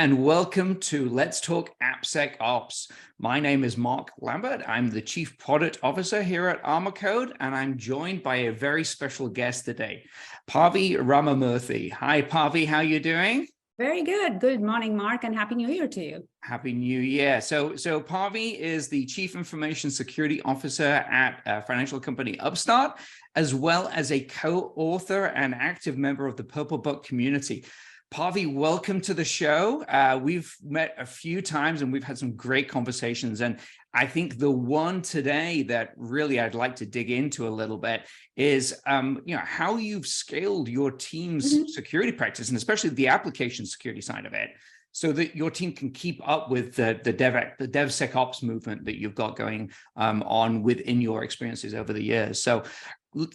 and welcome to Let's Talk AppSecOps. My name is Mark Lambert. I'm the Chief Product Officer here at ArmorCode, and I'm joined by a very special guest today, Pavi Ramamurthy. Hi, Pavi. How are you doing? Very good. Good morning, Mark, and Happy New Year to you. Happy New Year. So Pavi is the Chief Information Security Officer at financial company Upstart, as well as a co-author and active member of the 𝗘𝗿𝗿𝗀 community. Pavi, welcome to the show. We've met a few times and we've had some great conversations. And I think the one today that really I'd like to dig into a little bit is how you've scaled your team's security practice, and especially the application security side of it, so that your team can keep up with the DevSecOps movement that you've got going on within your experiences over the years. So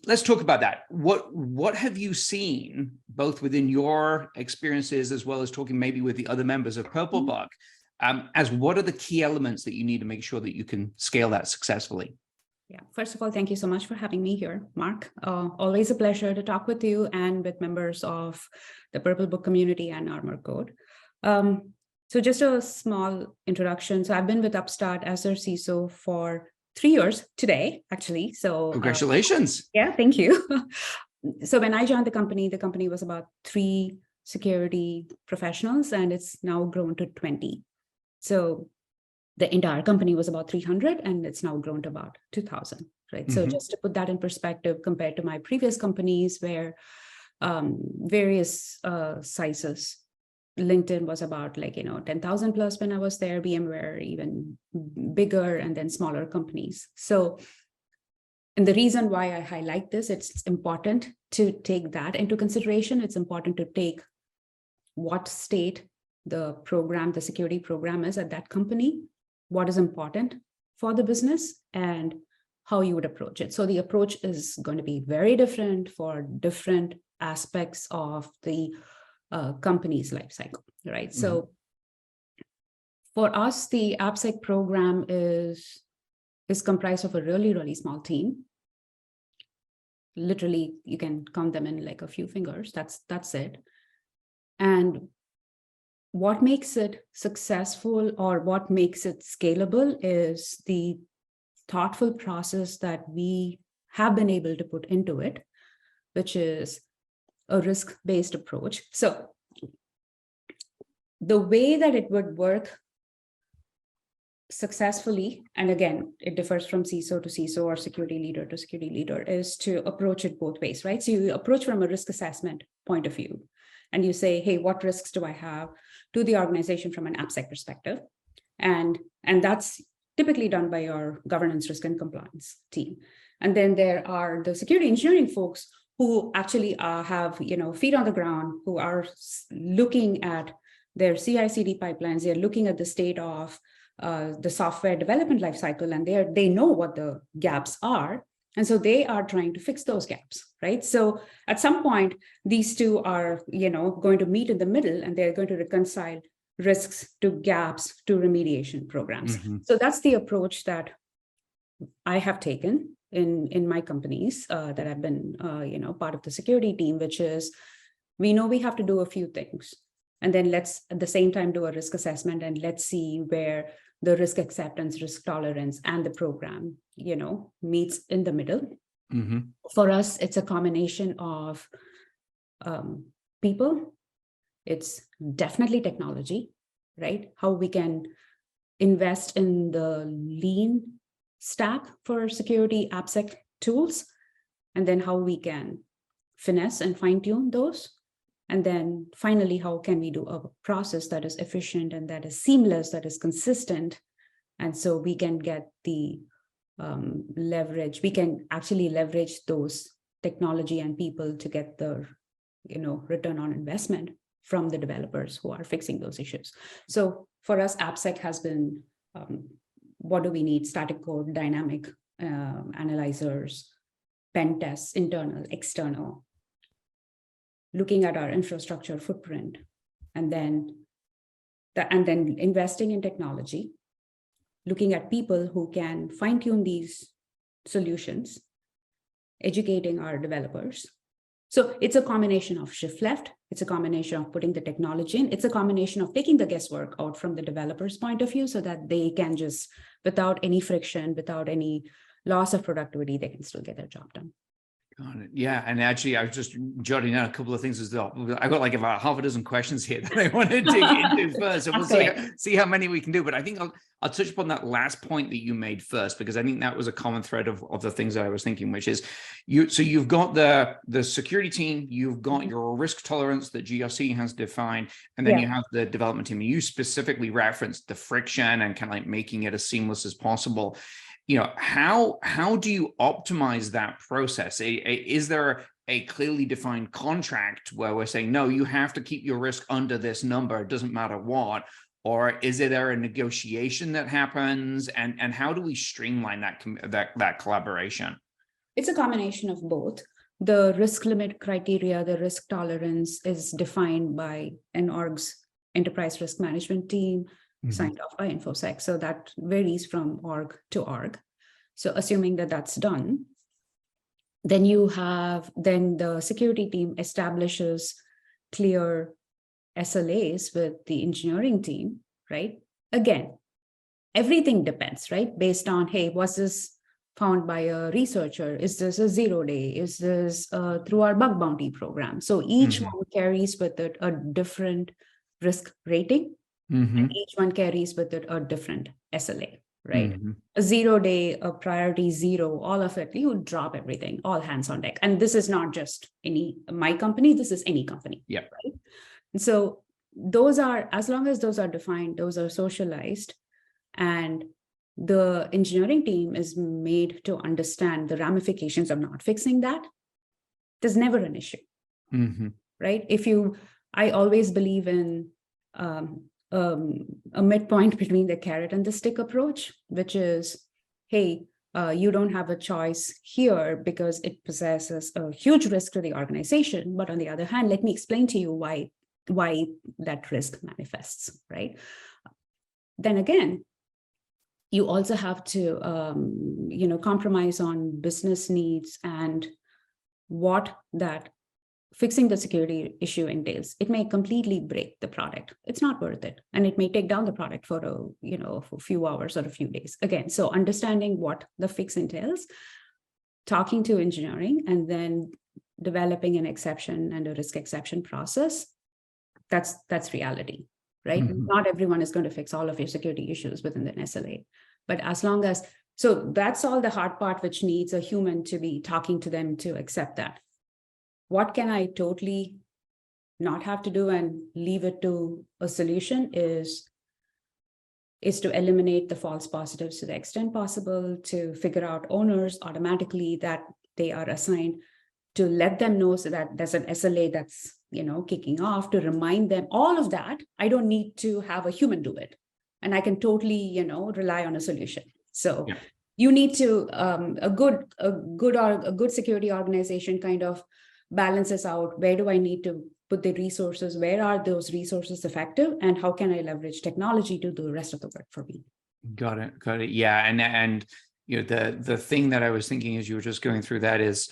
let's talk about that. What have you seen, both within your experiences as well as talking maybe with the other members of 𝗘𝗿𝗿𝗀, as what are the key elements that you need to make sure that you can scale that successfully? Yeah, first of all, thank you so much for having me here, Mark. Always a pleasure to talk with you and with members of the 𝗘𝗿𝗿𝗀 community and ArmorCode. So just a small introduction. So I've been with Upstart as their CISO for 3 years today, actually. So congratulations. Yeah, thank you. So when I joined the company was about 3 security professionals, and it's now grown to 20. So the entire company was about 300, and it's now grown to about 2,000, right? So just to put that in perspective, compared to my previous companies where various sizes, LinkedIn was about 10,000 plus when I was there, VMware even bigger, and then smaller companies. So, and the reason why I highlight this, it's important to take that into consideration. It's important to take what state the security program is at that company, what is important for the business, and how you would approach it. So the approach is going to be very different for different aspects of the company's life cycle, right? So for us, the AppSec program is comprised of a really, really small team. Literally, you can count them in like a few fingers. That's it. And what makes it successful or what makes it scalable is the thoughtful process that we have been able to put into it, which is a risk-based approach. So the way that it would work successfully, and again, it differs from CISO to CISO or security leader to security leader, is to approach it both ways, right? So you approach from a risk assessment point of view, and you say, hey, what risks do I have to the organization from an AppSec perspective? And that's typically done by your governance, risk, and compliance team. And then there are the security engineering folks who actually have feet on the ground, who are looking at their CICD pipelines. They're looking at the state of the software development lifecycle, and they know what the gaps are. And so they are trying to fix those gaps, right? So at some point, these two are going to meet in the middle, and they're going to reconcile risks to gaps to remediation programs. So that's the approach that I have taken in my companies that I've been part of the security team, which is we know we have to do a few things, and then let's at the same time do a risk assessment, and let's see where the risk acceptance, risk tolerance, and the program meets in the middle. For us, it's a combination of people. It's definitely technology, right? How we can invest in the lean stack for security AppSec tools, and then how we can finesse and fine-tune those. And then finally, how can we do a process that is efficient and that is seamless, that is consistent. And so we can get the leverage. We can actually leverage those technology and people to get the return on investment from the developers who are fixing those issues. So for us, AppSec has been what do we need? Static code, dynamic analyzers, pen tests, internal, external, looking at our infrastructure footprint, and then investing in technology, looking at people who can fine-tune these solutions, educating our developers, So it's a combination of shift left. It's a combination of putting the technology in. It's a combination of taking the guesswork out from the developer's point of view so that they can just, without any friction, without any loss of productivity, they can still get their job done. Got it. Yeah. And actually, I was just jotting down a couple of things as well. I've got like about half a dozen questions here that I want to dig into first. So we'll see how many we can do. But I think I'll touch upon that last point that you made first, because I think that was a common thread of the things that I was thinking, which is so you've got the security team, you've got your risk tolerance that GRC has defined, and then you have the development team. You specifically referenced the friction and kind of like making it as seamless as possible. You know, how do you optimize that process? Is there a clearly defined contract where we're saying, no, you have to keep your risk under this number, it doesn't matter what? Or is there a negotiation that happens? And how do we streamline that collaboration? It's a combination of both. The risk limit criteria, the risk tolerance is defined by an org's enterprise risk management team, signed off by InfoSec. So that varies from org to org. So assuming that that's done, then the security team establishes clear SLAs with the engineering team, right? Again, everything depends, right? Based on, hey, was this found by a researcher? Is this a 0-day? Is this through our bug bounty program? So each one carries with it a different risk rating. And each one carries with it a different SLA, right? A 0-day, a priority 0, all of it, you would drop everything, all hands on deck. And this is not just my company, this is any company, right? And so those are, as long as those are defined, those are socialized, and the engineering team is made to understand the ramifications of not fixing that, there's never an issue, right? I always believe in a midpoint between the carrot and the stick approach, which is, hey, you don't have a choice here because it possesses a huge risk to the organization. But on the other hand, let me explain to you why that risk manifests, right? Then again, you also have to, compromise on business needs and what that fixing the security issue entails. It may completely break the product. It's not worth it. And it may take down the product for a few hours or a few days. Again, so understanding what the fix entails, talking to engineering, and then developing an exception and a risk exception process. That's reality, right? Not everyone is going to fix all of your security issues within an SLA. But as long as, so that's all the hard part, which needs a human to be talking to them to accept that. What can I totally not have to do and leave it to a solution is to eliminate the false positives to the extent possible, to figure out owners automatically that they are assigned, to let them know so that there's an SLA that's, kicking off, to remind them, all of that. I don't need to have a human do it. And I can totally, rely on a solution. So you need to, a good security organization kind of balances out, where do I need to put the resources, where are those resources effective, and how can I leverage technology to do the rest of the work for me? Got it. Yeah. And the thing that I was thinking as you were just going through that is,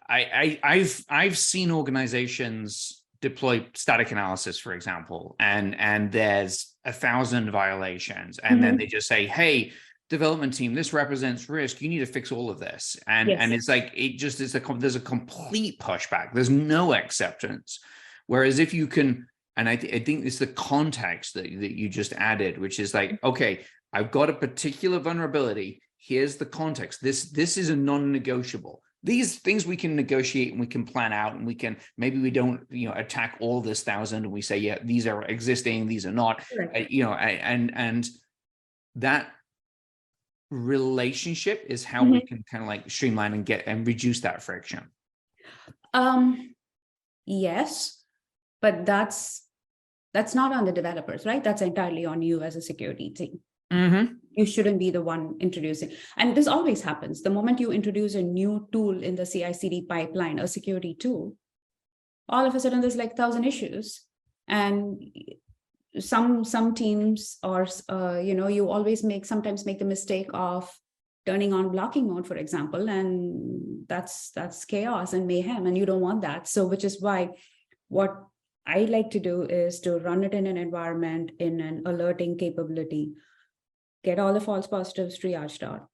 I've seen organizations deploy static analysis, for example, and there's 1,000 violations, and then they just say, hey, development team, this represents risk. You need to fix all of this. And it's like, there's a complete pushback. There's no acceptance. Whereas if you can, and I think it's the context that you just added, which is like, okay, I've got a particular vulnerability. Here's the context. This is a non-negotiable. These things we can negotiate and we can plan out, and maybe we don't, attack all this 1,000 and we say, yeah, these are existing, these are not, and that relationship is how we can kind of like streamline and reduce that friction. Yes, but that's not on the developers, right? That's entirely on you as a security team. You shouldn't be the one introducing. And this always happens. The moment you introduce a new tool in the CICD pipeline, a security tool, all of a sudden there's like 1,000 issues. And some teams, or you always sometimes make the mistake of turning on blocking mode, for example, and that's chaos and mayhem, and you don't want that. So which is why what I like to do is to run it in an environment in an alerting capability, get all the false positives triaged out,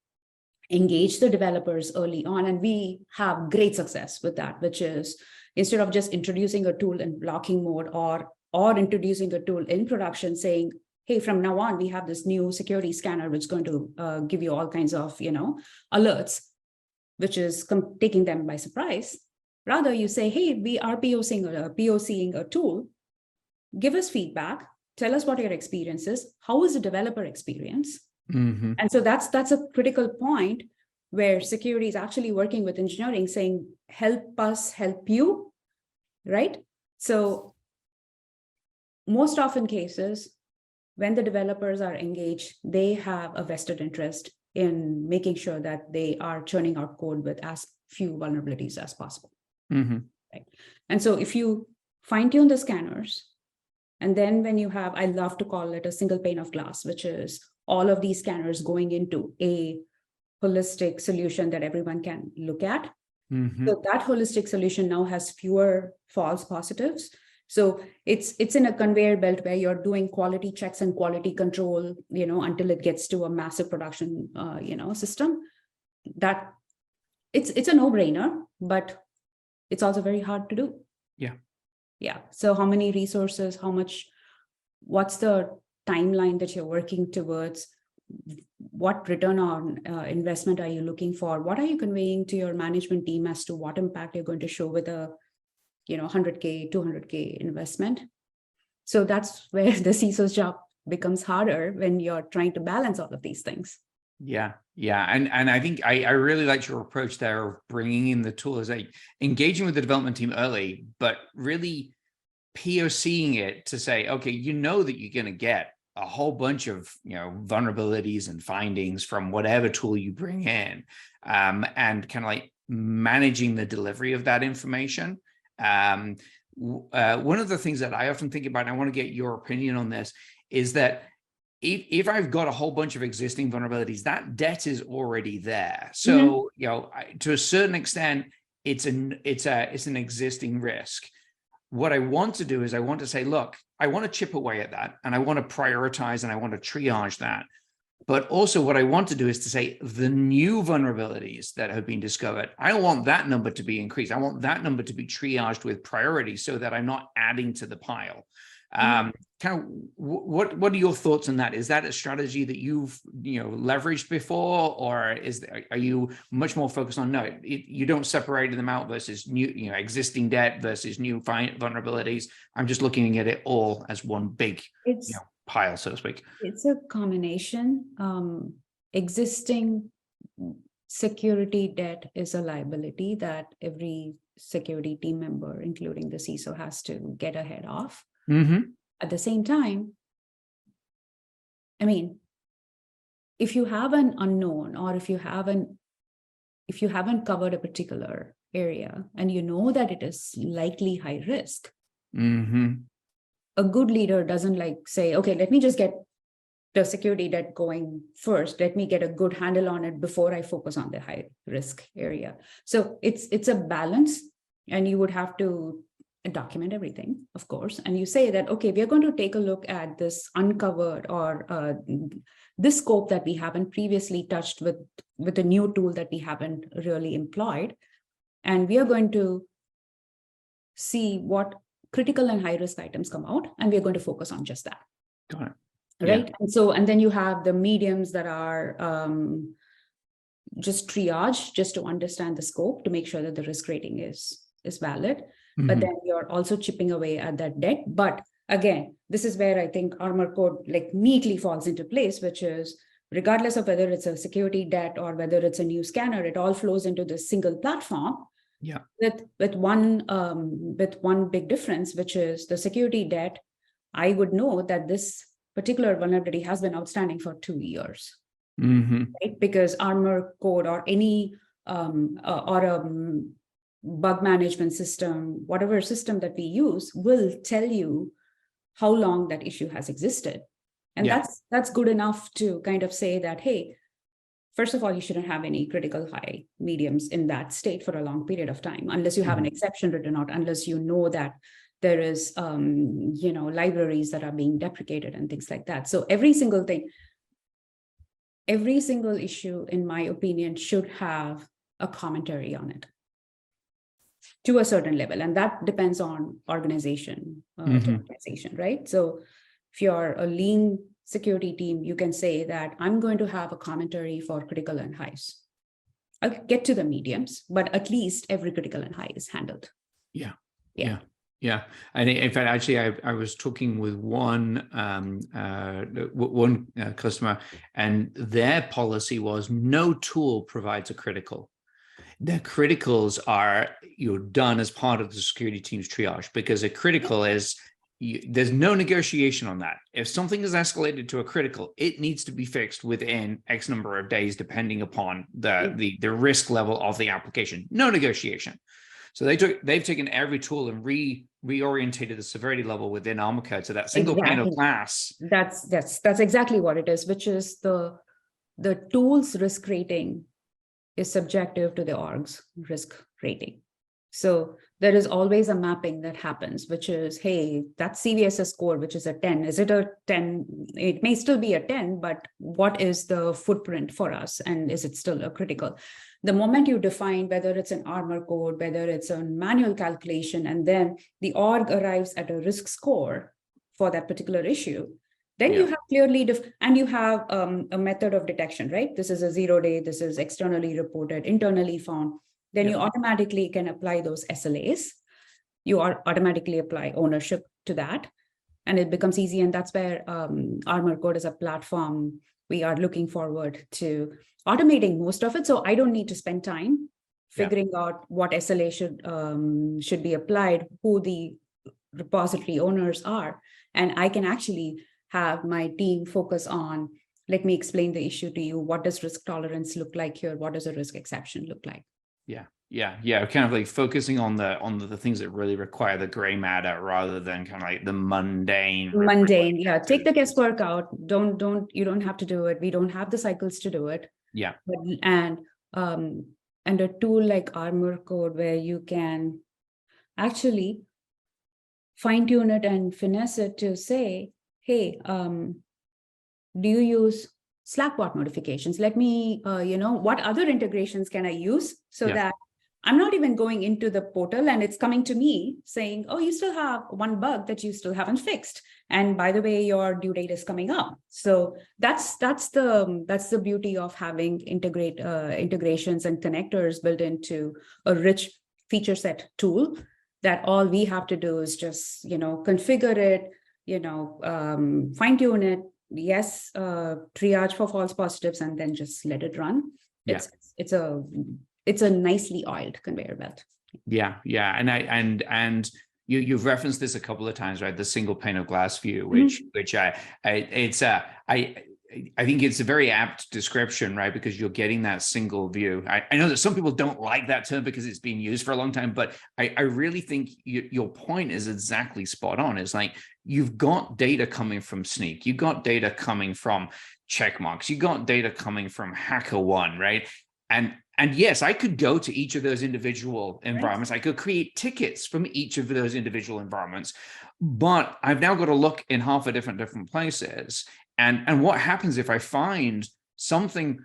engage the developers early on. And we have great success with that, which is instead of just introducing a tool in blocking mode or introducing a tool in production saying, hey, from now on, we have this new security scanner, which is going to give you all kinds of, alerts, which is taking them by surprise. Rather, you say, hey, we are POCing a tool. Give us feedback. Tell us what your experience is. How is the developer experience? Mm-hmm. And so that's a critical point where security is actually working with engineering, saying, help us help you, right? So most often cases, when the developers are engaged, they have a vested interest in making sure that they are churning out code with as few vulnerabilities as possible. Mm-hmm. Right? And so if you fine-tune the scanners, and then when you have, I love to call it a single pane of glass, which is all of these scanners going into a holistic solution that everyone can look at. Mm-hmm. So that holistic solution now has fewer false positives. So it's in a conveyor belt where you're doing quality checks and quality control, until it gets to a massive production, system. That it's a no-brainer, but it's also very hard to do. Yeah. Yeah. So how many resources, what's the timeline that you're working towards? What return on investment are you looking for? What are you conveying to your management team as to what impact you're going to show with a, 100K, 200K investment? So that's where the CISO's job becomes harder when you're trying to balance all of these things. Yeah. Yeah. And I think I really liked your approach there of bringing in the tool as engaging with the development team early, but really POCing it to say, okay, that you're going to get a whole bunch of, vulnerabilities and findings from whatever tool you bring in, and kind of like managing the delivery of that information. One of the things that I often think about, and I want to get your opinion on this, is that if I've got a whole bunch of existing vulnerabilities, that debt is already there. So, to a certain extent, it's an existing risk. What I want to do is I want to say, look, I want to chip away at that, and I want to prioritize, and I want to triage that. But also what I want to do is to say the new vulnerabilities that have been discovered, I want that number to be increased. I want that number to be triaged with priority so that I'm not adding to the pile. Kind of what are your thoughts on that? Is that a strategy that you've leveraged before, or are you much more focused on you don't separate them out versus new existing debt versus new vulnerabilities? I'm just looking at it all as one big pile, so to speak. It's a combination. Existing security debt is a liability that every security team member, including the CISO, has to get ahead of. Mm-hmm. At the same time, if you have an unknown, or if you haven't covered a particular area and you know that it is likely high risk, mm-hmm. a good leader doesn't say, okay, let me just get the security debt going first. Let me get a good handle on it before I focus on the high risk area. So it's a balance, and you would have to document everything, of course. And you say that, okay, we're going to take a look at this uncovered or this scope that we haven't previously touched with a new tool that we haven't really employed. And we are going to see what critical and high risk items come out, and we're going to focus on just that. Got it. Right. Yeah. And then you have the mediums that are just triage, just to understand the scope, to make sure that the risk rating is valid. Mm-hmm. But then you're also chipping away at that debt. But again, this is where I think ArmorCode neatly falls into place, which is regardless of whether it's a security debt or whether it's a new scanner, it all flows into this single platform. Yeah. With one big difference, which is the security debt. I would know that this particular vulnerability has been outstanding for 2 years, mm-hmm. right? Because ArmorCode or any bug management system, whatever system that we use, will tell you how long that issue has existed. And that's good enough to kind of say that, hey, first of all, you shouldn't have any critical high mediums in that state for a long period of time, unless you have an exception written out, unless you know that there is, libraries that are being deprecated and things like that. So every single thing, every single issue, in my opinion, should have a commentary on it to a certain level. And that depends on organization to organization, right? So if you're a lean security team, you can say that I'm going to have a commentary for critical and highs. I'll get to the mediums, but at least every critical and high is handled. Yeah. And in fact, actually, I was talking with one customer, and their policy was no tool provides a critical. Their criticals are done as part of the security team's triage, because a critical is, there's no negotiation on that. If something is escalated to a critical, it needs to be fixed within X number of days, depending upon the risk level of the application. No negotiation. So they've taken every tool and reorientated the severity level within ArmorCode. So that single pane of glass. That's exactly what it is, which is the tool's risk rating is subjective to the org's risk rating. So there is always a mapping that happens, which is, hey, that CVSS score, which is a 10, is it a 10? It may still be a 10, but what is the footprint for us? And is it still a critical? The moment you define whether it's an ArmorCode, whether it's a manual calculation, and then the org arrives at a risk score for that particular issue, then you have clearly, and you have a method of detection, right? This is a 0-day, this is externally reported, internally found. Then you automatically can apply those SLAs. You automatically apply ownership to that, and it becomes easy. And that's where ArmorCode as a platform, we are looking forward to automating most of it. So I don't need to spend time figuring out what SLA should be applied, who the repository owners are. And I can actually have my team focus on, let me explain the issue to you. What does risk tolerance look like here? What does a risk exception look like? Yeah. Kind of like focusing on the things that really require the gray matter, rather than kind of like the mundane. Yeah. Take the guesswork out. You don't have to do it. We don't have the cycles to do it. Yeah. And a tool like ArmorCode, where you can actually fine tune it and finesse it to say, hey, do you use Slack bot notifications? Let me, what other integrations can I use so that I'm not even going into the portal and it's coming to me saying, oh, you still have one bug that you still haven't fixed. And by the way, your due date is coming up. So that's the beauty of having integrations and connectors built into a rich feature set tool, that all we have to do is just, configure it, fine tune it. Yes, triage for false positives, and then just let it run. It's a nicely oiled conveyor belt. Yeah, and you've referenced this a couple of times, right? The single pane of glass view, which I think it's a very apt description, right? Because you're getting that single view. I know that some people don't like that term because it's been used for a long time, but I really think your point is exactly spot on. It's like, you've got data coming from Snyk, you've got data coming from Checkmarx, you got data coming from HackerOne, right? And yes, I could go to each of those individual environments. I could create tickets from each of those individual environments, but I've now got to look in half a different places. And what happens if I find something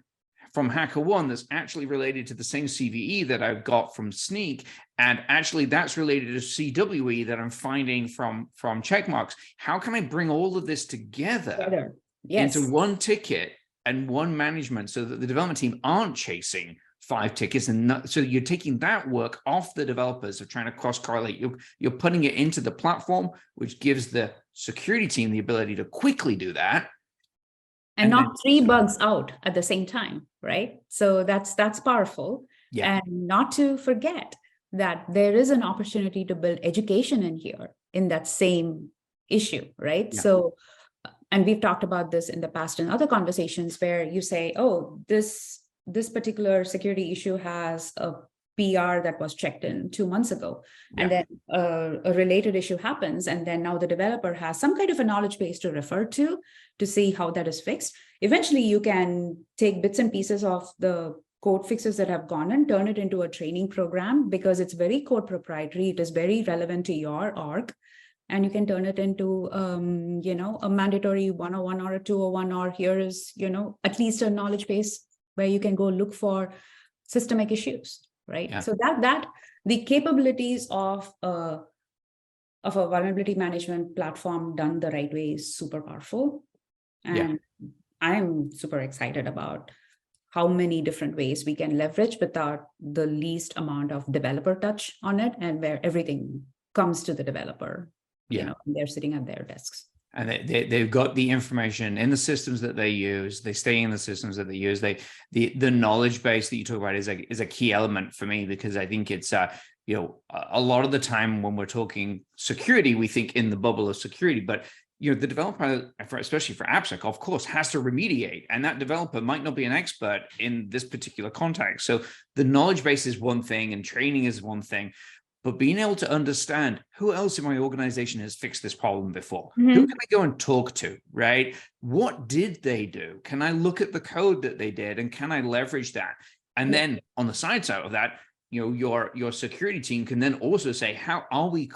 from HackerOne that's actually related to the same CVE that I've got from Snyk, and actually that's related to CWE that I'm finding from Checkmarx? How can I bring all of this together into one ticket and one management, so that the development team aren't chasing 5 tickets, and so you're taking that work off the developers of trying to cross correlate. You're putting it into the platform, which gives the security team the ability to quickly do that. And not 3 bugs out at the same time, right? So that's powerful. And not to forget that there is an opportunity to build education in here in that same issue, right? So, and we've talked about this in the past in other conversations, where you say, oh, this particular security issue has a PR that was checked in 2 months ago. And then a related issue happens. And then now the developer has some kind of a knowledge base to refer to see how that is fixed. Eventually, you can take bits and pieces of the code fixes that have gone and turn it into a training program, because it's very code proprietary. It is very relevant to your org. And you can turn it into, a mandatory 101 or a 201, or here is, at least a knowledge base where you can go look for systemic issues, right? Yeah. So that the capabilities of a vulnerability management platform done the right way is super powerful. And I'm super excited about how many different ways we can leverage without the least amount of developer touch on it, and where everything comes to the developer, they're sitting at their desks. And they've got the information in the systems that they use. They stay in the systems that they use. The knowledge base that you talk about is a key element for me, because I think it's a lot of the time when we're talking security, we think in the bubble of security, but the developer, especially for AppSec, of course, has to remediate, and that developer might not be an expert in this particular context. So the knowledge base is one thing, and training is one thing. But being able to understand who else in my organization has fixed this problem before, who can I go and talk to, right? What did they do? Can I look at the code that they did, and can I leverage that? And then on the side side of that, your security team can then also say, how are we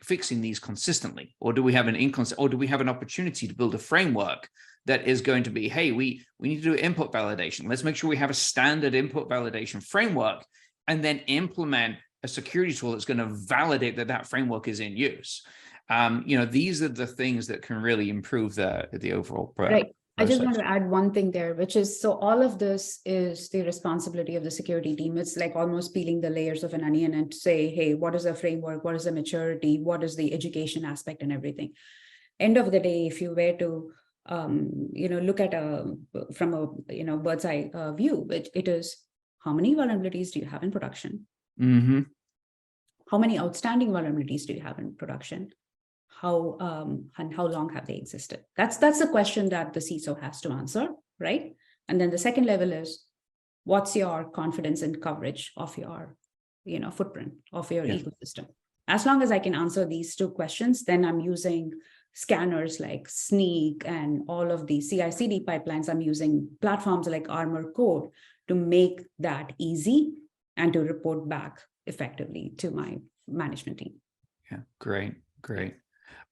fixing these consistently? Or do we have an opportunity to build a framework that is going to be, hey, we need to do input validation. Let's make sure we have a standard input validation framework, and then implement a security tool that's going to validate that framework is in use. These are the things that can really improve the overall process. Right. I just want to add one thing there, which is, so all of this is the responsibility of the security team. It's like almost peeling the layers of an onion and say, hey, what is the framework? What is the maturity? What is the education aspect and everything? End of the day, if you were to, look at from a bird's eye view, it is, how many vulnerabilities do you have in production? How many outstanding vulnerabilities do you have in production? And how long have they existed? That's the question that the CISO has to answer, right? And then the second level is, what's your confidence and coverage of your, footprint of your ecosystem? As long as I can answer these two questions, then I'm using scanners like Sneak and all of the CICD pipelines. I'm using platforms like ArmorCode to make that easy and to report back effectively to my management team. Yeah, great.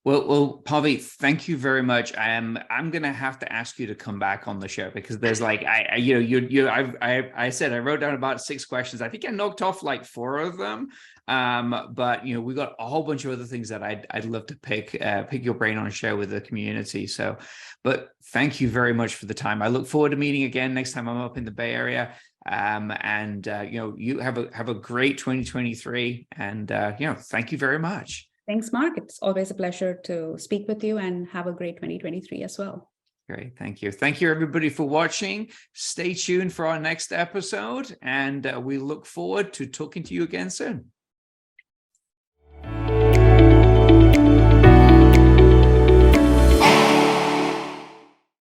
Well, Pavi, thank you very much. I'm going to have to ask you to come back on the show, because there's like, I said I wrote down about 6 questions. I think I knocked off like 4 of them. But we got a whole bunch of other things that I'd love to pick your brain on and share with the community. So, but thank you very much for the time. I look forward to meeting again next time I'm up in the Bay Area. You have a great 2023, and thank you very much. Thanks, Mark. It's always a pleasure to speak with you, and have a great 2023 as well. Great. Thank you. Thank you, everybody, for watching. Stay tuned for our next episode, and we look forward to talking to you again soon.